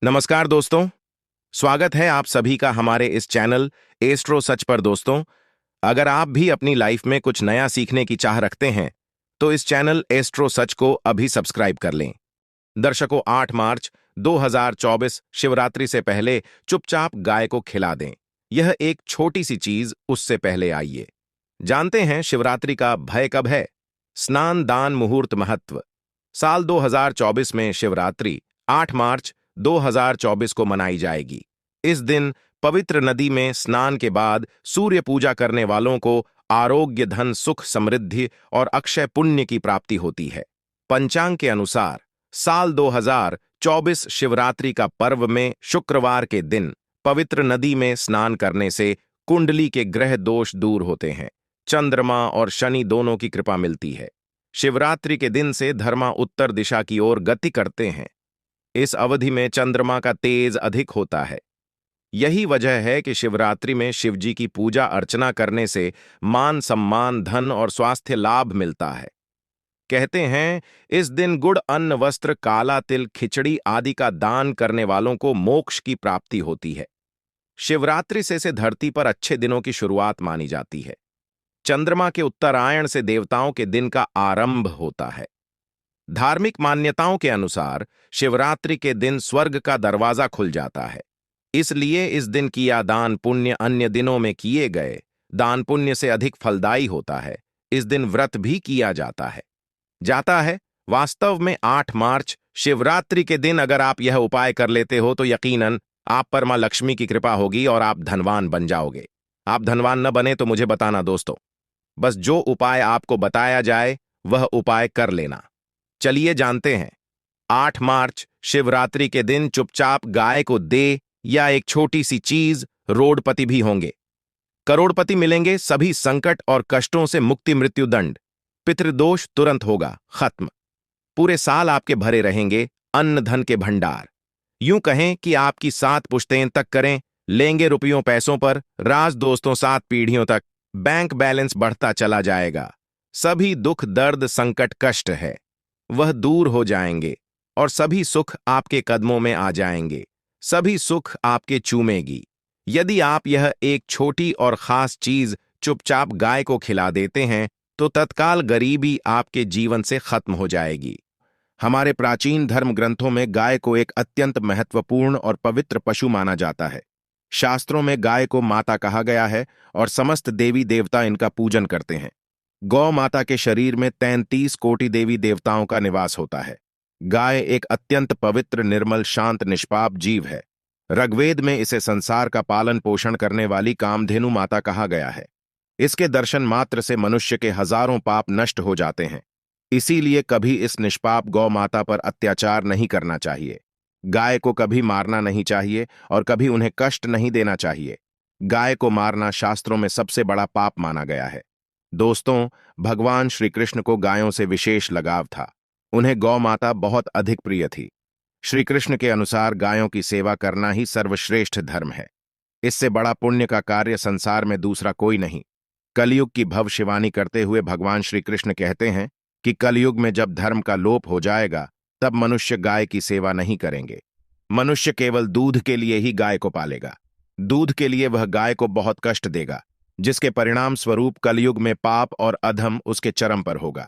नमस्कार दोस्तों। स्वागत है आप सभी का हमारे इस चैनल एस्ट्रो सच पर। दोस्तों, अगर आप भी अपनी लाइफ में कुछ नया सीखने की चाह रखते हैं तो इस चैनल एस्ट्रो सच को अभी सब्सक्राइब कर लें। दर्शकों, 8 मार्च 2024 शिवरात्रि से पहले चुपचाप गाय को खिला दें। यह एक छोटी सी चीज। उससे पहले आइए जानते हैं शिवरात्रि का भय कब है। स्नान दान मुहूर्त महत्व। साल 2024 में शिवरात्रि 8 मार्च 2024 को मनाई जाएगी। इस दिन पवित्र नदी में स्नान के बाद सूर्य पूजा करने वालों को आरोग्य, धन, सुख, समृद्धि और अक्षय पुण्य की प्राप्ति होती है। पंचांग के अनुसार साल 2024 शिवरात्रि का पर्व में शुक्रवार के दिन पवित्र नदी में स्नान करने से कुंडली के ग्रह दोष दूर होते हैं। चंद्रमा और शनि दोनों की कृपा मिलती है। शिवरात्रि के दिन से धर्मा उत्तर दिशा की ओर गति करते हैं। इस अवधि में चंद्रमा का तेज अधिक होता है। यही वजह है कि शिवरात्रि में शिवजी की पूजा अर्चना करने से मान सम्मान, धन और स्वास्थ्य लाभ मिलता है। कहते हैं इस दिन गुड़, अन्न, वस्त्र, काला तिल, खिचड़ी आदि का दान करने वालों को मोक्ष की प्राप्ति होती है। शिवरात्रि से धरती पर अच्छे दिनों की शुरुआत मानी जाती है। चंद्रमा के उत्तरायण से देवताओं के दिन का आरंभ होता है। धार्मिक मान्यताओं के अनुसार शिवरात्रि के दिन स्वर्ग का दरवाजा खुल जाता है। इसलिए इस दिन किया दान पुण्य अन्य दिनों में किए गए दान पुण्य से अधिक फलदायी होता है। इस दिन व्रत भी किया जाता है। वास्तव में 8 मार्च शिवरात्रि के दिन अगर आप यह उपाय कर लेते हो तो यकीनन आप पर मां लक्ष्मी की कृपा होगी और आप धनवान बन जाओगे। आप धनवान न बने तो मुझे बताना दोस्तों। बस जो उपाय आपको बताया जाए वह उपाय कर लेना। चलिए जानते हैं। 8 मार्च शिवरात्रि के दिन चुपचाप गाय को दे या एक छोटी सी चीज, रोडपति भी होंगे, करोड़पति मिलेंगे, सभी संकट और कष्टों से मुक्ति, मृत्यु दंड, पितृदोष तुरंत होगा खत्म। पूरे साल आपके भरे रहेंगे अन्न धन के भंडार। यूं कहें कि आपकी 7 पुश्तें तक करें लेंगे रुपयों पैसों पर, राज दोस्तों 7 पीढ़ियों तक, बैंक बैलेंस बढ़ता चला जाएगा। सभी दुख, दर्द, संकट, कष्ट है वह दूर हो जाएंगे और सभी सुख आपके कदमों में आ जाएंगे। सभी सुख आपके चूमेगी। यदि आप यह एक छोटी और खास चीज चुपचाप गाय को खिला देते हैं तो तत्काल गरीबी आपके जीवन से खत्म हो जाएगी। हमारे प्राचीन धर्म ग्रंथों में गाय को एक अत्यंत महत्वपूर्ण और पवित्र पशु माना जाता है। शास्त्रों में गाय को माता कहा गया है और समस्त देवी देवता इनका पूजन करते हैं। गौ माता के शरीर में 33 कोटि देवी देवताओं का निवास होता है। गाय एक अत्यंत पवित्र, निर्मल, शांत, निष्पाप जीव है। ऋग्वेद में इसे संसार का पालन पोषण करने वाली कामधेनु माता कहा गया है। इसके दर्शन मात्र से मनुष्य के हजारों पाप नष्ट हो जाते हैं। इसीलिए कभी इस निष्पाप गौ माता पर अत्याचार नहीं करना चाहिए। गाय को कभी मारना नहीं चाहिए और कभी उन्हें कष्ट नहीं देना चाहिए। गाय को मारना शास्त्रों में सबसे बड़ा पाप माना गया है। दोस्तों, भगवान श्री कृष्ण को गायों से विशेष लगाव था। उन्हें गौ माता बहुत अधिक प्रिय थी। श्री कृष्ण के अनुसार गायों की सेवा करना ही सर्वश्रेष्ठ धर्म है। इससे बड़ा पुण्य का कार्य संसार में दूसरा कोई नहीं। कलयुग की भविष्यवाणी करते हुए भगवान श्री कृष्ण कहते हैं कि कलयुग में जब धर्म का लोप हो जाएगा तब मनुष्य गाय की सेवा नहीं करेंगे। मनुष्य केवल दूध के लिए ही गाय को पालेगा। दूध के लिए वह गाय को बहुत कष्ट देगा, जिसके परिणाम स्वरूप कलयुग में पाप और अधम उसके चरम पर होगा।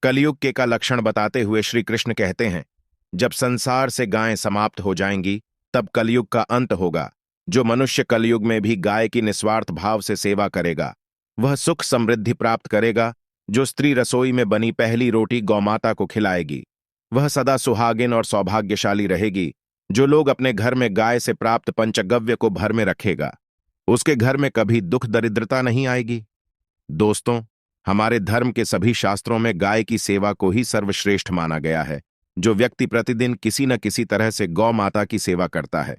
कलयुग के का लक्षण बताते हुए श्री कृष्ण कहते हैं, जब संसार से गायें समाप्त हो जाएंगी तब कलयुग का अंत होगा। जो मनुष्य कलयुग में भी गाय की निस्वार्थ भाव से सेवा करेगा वह सुख समृद्धि प्राप्त करेगा। जो स्त्री रसोई में बनी पहली रोटी गौमाता को खिलाएगी वह सदा सुहागिन और सौभाग्यशाली रहेगी। जो लोग अपने घर में गाय से प्राप्त पंचगव्य को भर में रखेगा उसके घर में कभी दुख दरिद्रता नहीं आएगी। दोस्तों, हमारे धर्म के सभी शास्त्रों में गाय की सेवा को ही सर्वश्रेष्ठ माना गया है। जो व्यक्ति प्रतिदिन किसी न किसी तरह से गौ माता की सेवा करता है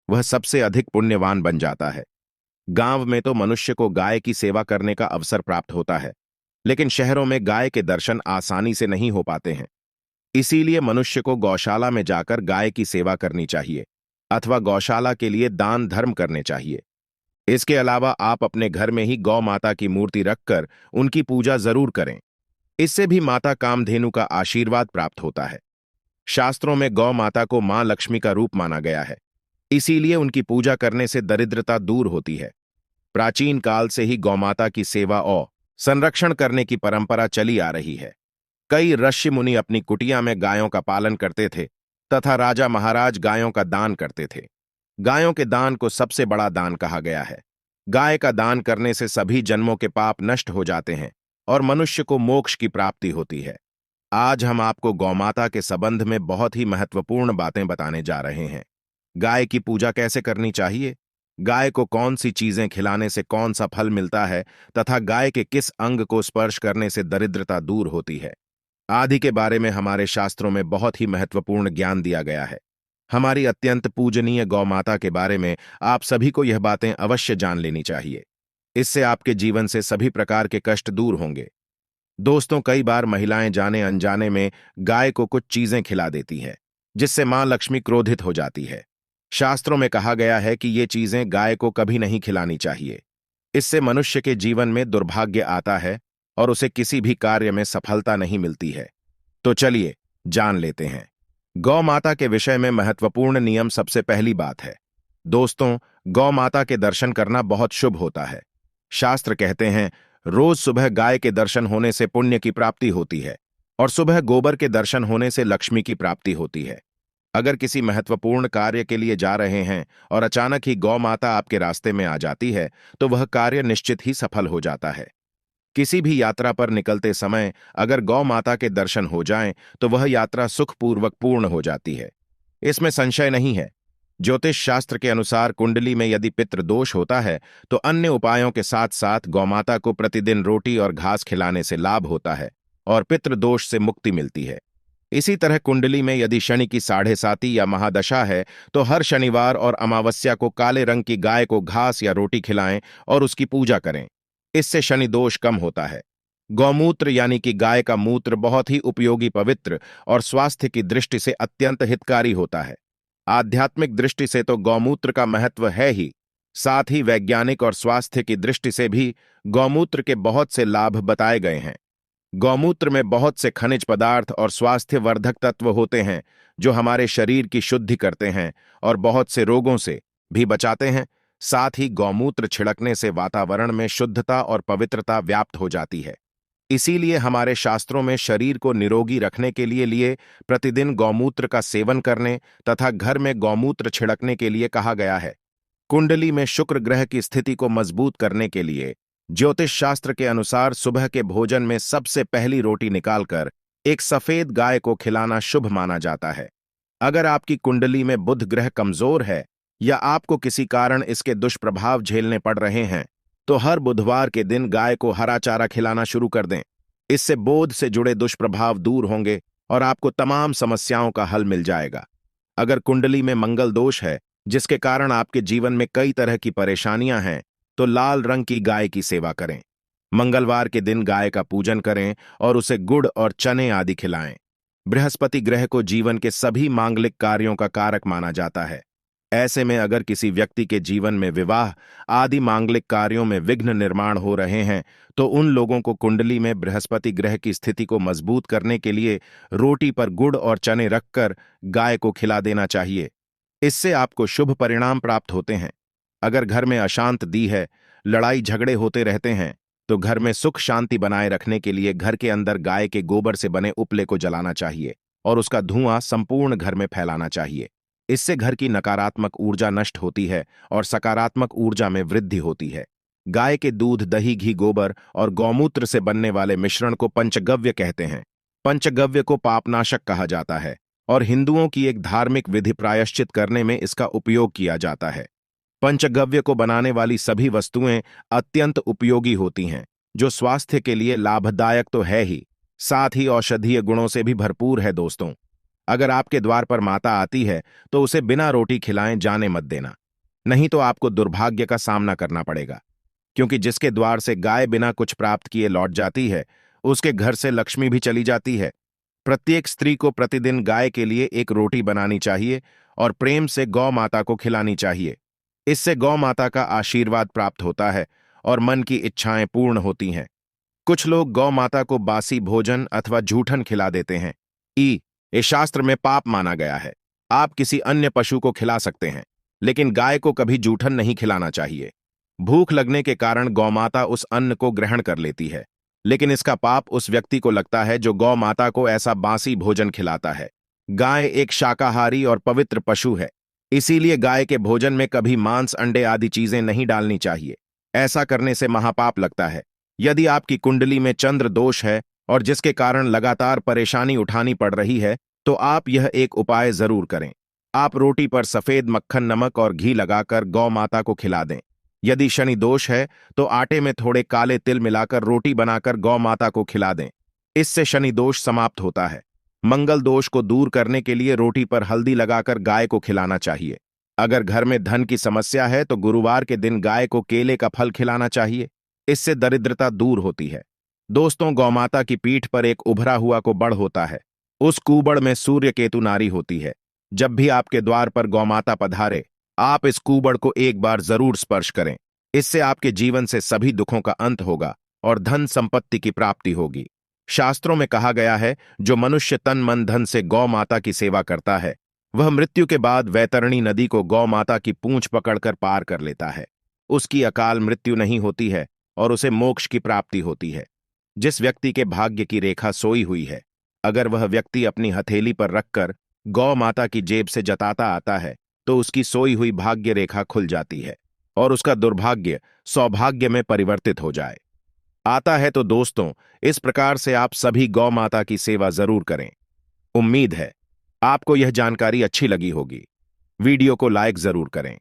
वह सबसे अधिक पुण्यवान बन जाता है। गांव में तो मनुष्य को गाय की सेवा करने का अवसर प्राप्त होता है, लेकिन शहरों में गाय के दर्शन आसानी से नहीं हो पाते हैं। इसीलिए मनुष्य को गौशाला में जाकर गाय की सेवा करनी चाहिए अथवा गौशाला के लिए दान धर्म करने चाहिए। इसके अलावा आप अपने घर में ही गौ माता की मूर्ति रखकर उनकी पूजा जरूर करें। इससे भी माता कामधेनु का आशीर्वाद प्राप्त होता है। शास्त्रों में गौ माता को मां लक्ष्मी का रूप माना गया है, इसीलिए उनकी पूजा करने से दरिद्रता दूर होती है। प्राचीन काल से ही गौमाता की सेवा और संरक्षण करने की परंपरा चली आ रही है। कई ऋषि मुनि अपनी कुटिया में गायों का पालन करते थे तथा राजा महाराज गायों का दान करते थे। गायों के दान को सबसे बड़ा दान कहा गया है। गाय का दान करने से सभी जन्मों के पाप नष्ट हो जाते हैं और मनुष्य को मोक्ष की प्राप्ति होती है। आज हम आपको गौमाता के संबंध में बहुत ही महत्वपूर्ण बातें बताने जा रहे हैं। गाय की पूजा कैसे करनी चाहिए, गाय को कौन सी चीजें खिलाने से कौन सा फल मिलता है तथा गाय के किस अंग को स्पर्श करने से दरिद्रता दूर होती है आदि के बारे में हमारे शास्त्रों में बहुत ही महत्वपूर्ण ज्ञान दिया गया है। हमारी अत्यंत पूजनीय गौमाता के बारे में आप सभी को यह बातें अवश्य जान लेनी चाहिए। इससे आपके जीवन से सभी प्रकार के कष्ट दूर होंगे। दोस्तों, कई बार महिलाएं जाने अनजाने में गाय को कुछ चीजें खिला देती हैं, जिससे मां लक्ष्मी क्रोधित हो जाती है। शास्त्रों में कहा गया है कि ये चीजें गाय को कभी नहीं खिलानी चाहिए। इससे मनुष्य के जीवन में दुर्भाग्य आता है और उसे किसी भी कार्य में सफलता नहीं मिलती है। तो चलिए जान लेते हैं गौ माता के विषय में महत्वपूर्ण नियम। सबसे पहली बात है दोस्तों, गौ माता के दर्शन करना बहुत शुभ होता है। शास्त्र कहते हैं रोज सुबह गाय के दर्शन होने से पुण्य की प्राप्ति होती है और सुबह गोबर के दर्शन होने से लक्ष्मी की प्राप्ति होती है। अगर किसी महत्वपूर्ण कार्य के लिए जा रहे हैं और अचानक ही गौ माता आपके रास्ते में आ जाती है तो वह कार्य निश्चित ही सफल हो जाता है। किसी भी यात्रा पर निकलते समय अगर गौ माता के दर्शन हो जाएं तो वह यात्रा सुखपूर्वक पूर्ण हो जाती है, इसमें संशय नहीं है। ज्योतिष शास्त्र के अनुसार कुंडली में यदि पितृ दोष होता है तो अन्य उपायों के साथ साथ गौमाता को प्रतिदिन रोटी और घास खिलाने से लाभ होता है और पितृ दोष से मुक्ति मिलती है। इसी तरह कुंडली में यदि शनि की 7.5 या महादशा है तो हर शनिवार और अमावस्या को काले रंग की गाय को घास या रोटी खिलाएं और उसकी पूजा करें। इससे शनि दोष कम होता है। गौमूत्र यानी कि गाय का मूत्र बहुत ही उपयोगी, पवित्र और स्वास्थ्य की दृष्टि से अत्यंत हितकारी होता है। आध्यात्मिक दृष्टि से तो गौमूत्र का महत्व है ही, साथ ही वैज्ञानिक और स्वास्थ्य की दृष्टि से भी गौमूत्र के बहुत से लाभ बताए गए हैं। गौमूत्र में बहुत से खनिज पदार्थ और स्वास्थ्य वर्धक तत्व होते हैं जो हमारे शरीर की शुद्धि करते हैं और बहुत से रोगों से भी बचाते हैं। साथ ही गौमूत्र छिड़कने से वातावरण में शुद्धता और पवित्रता व्याप्त हो जाती है। इसीलिए हमारे शास्त्रों में शरीर को निरोगी रखने के लिए प्रतिदिन गौमूत्र का सेवन करने तथा घर में गौमूत्र छिड़कने के लिए कहा गया है। कुंडली में शुक्र ग्रह की स्थिति को मजबूत करने के लिए ज्योतिष शास्त्र के अनुसार सुबह के भोजन में सबसे पहली रोटी निकालकर एक सफेद गाय को खिलाना शुभ माना जाता है। अगर आपकी कुंडली में बुध ग्रह कमजोर है या आपको किसी कारण इसके दुष्प्रभाव झेलने पड़ रहे हैं तो हर बुधवार के दिन गाय को हरा चारा खिलाना शुरू कर दें। इससे बोध से जुड़े दुष्प्रभाव दूर होंगे और आपको तमाम समस्याओं का हल मिल जाएगा। अगर कुंडली में मंगल दोष है जिसके कारण आपके जीवन में कई तरह की परेशानियां हैं तो लाल रंग की गाय की सेवा करें। मंगलवार के दिन गाय का पूजन करें और उसे गुड़ और चने आदि खिलाएं। बृहस्पति ग्रह को जीवन के सभी मांगलिक कार्यों का कारक माना जाता है। ऐसे में अगर किसी व्यक्ति के जीवन में विवाह आदि मांगलिक कार्यों में विघ्न निर्माण हो रहे हैं तो उन लोगों को कुंडली में बृहस्पति ग्रह की स्थिति को मजबूत करने के लिए रोटी पर गुड़ और चने रखकर गाय को खिला देना चाहिए। इससे आपको शुभ परिणाम प्राप्त होते हैं। अगर घर में अशांत दी है, लड़ाई झगड़े होते रहते हैं तो घर में सुख शांति बनाए रखने के लिए घर के अंदर गाय के गोबर से बने उपले को जलाना चाहिए और उसका धुआं संपूर्ण घर में फैलाना चाहिए। इससे घर की नकारात्मक ऊर्जा नष्ट होती है और सकारात्मक ऊर्जा में वृद्धि होती है। गाय के दूध, दही, घी, गोबर और गौमूत्र से बनने वाले मिश्रण को पंचगव्य कहते हैं। पंचगव्य को पापनाशक कहा जाता है और हिंदुओं की एक धार्मिक विधि प्रायश्चित करने में इसका उपयोग किया जाता है। पंचगव्य को बनाने वाली सभी वस्तुएं अत्यंत उपयोगी होती हैं, जो स्वास्थ्य के लिए लाभदायक तो है ही, साथ ही औषधीय गुणों से भी भरपूर है। दोस्तों, अगर आपके द्वार पर माता आती है तो उसे बिना रोटी खिलाएं जाने मत देना, नहीं तो आपको दुर्भाग्य का सामना करना पड़ेगा। क्योंकि जिसके द्वार से गाय बिना कुछ प्राप्त किए लौट जाती है उसके घर से लक्ष्मी भी चली जाती है। प्रत्येक स्त्री को प्रतिदिन गाय के लिए एक रोटी बनानी चाहिए और प्रेम से गौ माता को खिलानी चाहिए। इससे गौ माता का आशीर्वाद प्राप्त होता है और मन की इच्छाएं पूर्ण होती हैं। कुछ लोग गौ माता को बासी भोजन अथवा जूठन खिला देते हैं। इस शास्त्र में पाप माना गया है। आप किसी अन्य पशु को खिला सकते हैं, लेकिन गाय को कभी जूठन नहीं खिलाना चाहिए। भूख लगने के कारण गौमाता उस अन्न को ग्रहण कर लेती है, लेकिन इसका पाप उस व्यक्ति को लगता है जो गौ माता को ऐसा बासी भोजन खिलाता है। गाय एक शाकाहारी और पवित्र पशु है, इसीलिए गाय के भोजन में कभी मांस, अंडे आदि चीजें नहीं डालनी चाहिए। ऐसा करने से महापाप लगता है। यदि आपकी कुंडली में चंद्र दोष है और जिसके कारण लगातार परेशानी उठानी पड़ रही है, तो आप यह एक उपाय जरूर करें। आप रोटी पर सफेद मक्खन, नमक और घी लगाकर गौ माता को खिला दें। यदि शनि दोष है तो आटे में थोड़े काले तिल मिलाकर रोटी बनाकर गौ माता को खिला दें। इससे शनि दोष समाप्त होता है। मंगल दोष को दूर करने के लिए रोटी पर हल्दी लगाकर गाय को खिलाना चाहिए। अगर घर में धन की समस्या है तो गुरुवार के दिन गाय को केले का फल खिलाना चाहिए। इससे दरिद्रता दूर होती है। दोस्तों, गौमाता की पीठ पर एक उभरा हुआ कुबड़ होता है। उस कुबड़ में सूर्य केतु नारी होती है। जब भी आपके द्वार पर गौमाता पधारे, आप इस कुबड़ को एक बार जरूर स्पर्श करें। इससे आपके जीवन से सभी दुखों का अंत होगा और धन संपत्ति की प्राप्ति होगी। शास्त्रों में कहा गया है, जो मनुष्य तन मन धन से गौ माता की सेवा करता है, वह मृत्यु के बाद वैतरणी नदी को गौ माता की पूंछ पकड़कर पार कर लेता है। उसकी अकाल मृत्यु नहीं होती है और उसे मोक्ष की प्राप्ति होती है। जिस व्यक्ति के भाग्य की रेखा सोई हुई है, अगर वह व्यक्ति अपनी हथेली पर रखकर गौ माता की जेब से जताता आता है, तो उसकी सोई हुई भाग्य रेखा खुल जाती है और उसका दुर्भाग्य सौभाग्य में परिवर्तित हो जाए आता है। तो दोस्तों, इस प्रकार से आप सभी गौ माता की सेवा जरूर करें। उम्मीद है आपको यह जानकारी अच्छी लगी होगी। वीडियो को लाइक जरूर करें।